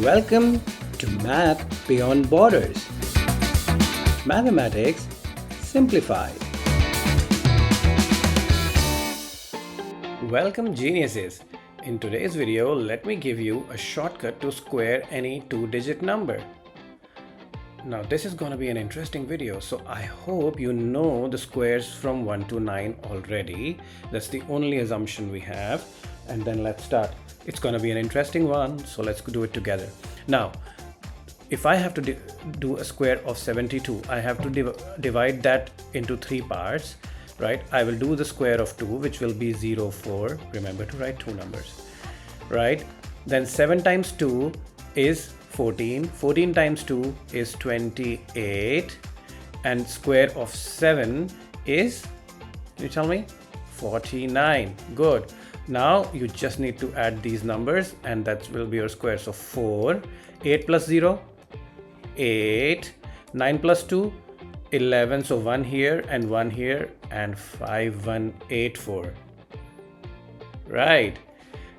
Welcome to Math Beyond Borders. Mathematics Simplified. Welcome geniuses. In today's video, let me give you a shortcut to square any two-digit number. Now this is going to be an interesting video, so I hope you know the squares from 1 to 9 already. That's the only assumption we have. And then let's start. It's going to be an interesting one, so let's do it together. Now, if I have to do a square of 72, I have to divide that into three parts, right? I will do the square of 2, which will be 0, 4. Remember to write two numbers, right? Then 7 times 2 is 14. 14 times 2 is 28. And square of 7 is, can you tell me? 49. Good. Now you just need to add these numbers and that will be your square. So 4, 8 plus 0, 8, 9 plus 2, 11. So 1 here and 1 here and 5, 1, 8, 4. Right.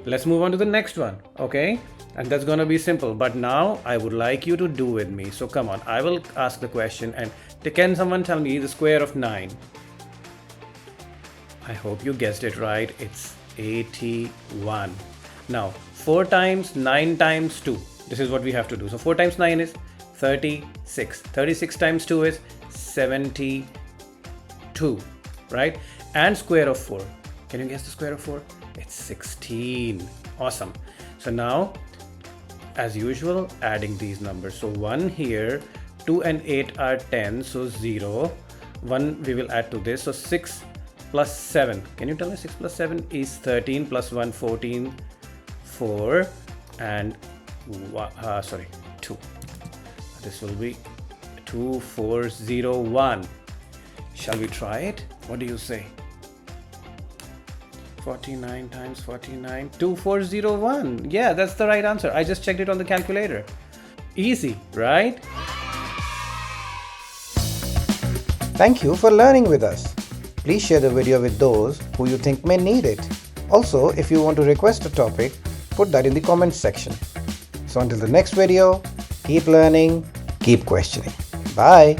Let's move on to the next one. Okay. And that's going to be simple. But now I would like you to do with me. So come on. I will ask the question and can someone tell me the square of 9? I hope you guessed it right. It's 81. Now 4 times 9 times 2. This is what we have to do. So 4 times 9 is 36. 36 times 2 is 72. Right? And square of 4. Can you guess the square of 4? It's 16. Awesome. So now, as usual, adding these numbers. So 1 here, 2 and 8 are 10. So 0. 1 we will add to this. So 6 plus 7. Can you tell me 6 plus 7 is 13 plus 1, 14, 4 and 2. This will be 2401. Shall we try it? What do you say? 49 times 49, 2401. Yeah, that's the right answer. I just checked it on the calculator. Easy, right? Thank you for learning with us. Please share the video with those who you think may need it. Also, if you want to request a topic, put that in the comments section. So until the next video, keep learning, keep questioning. Bye.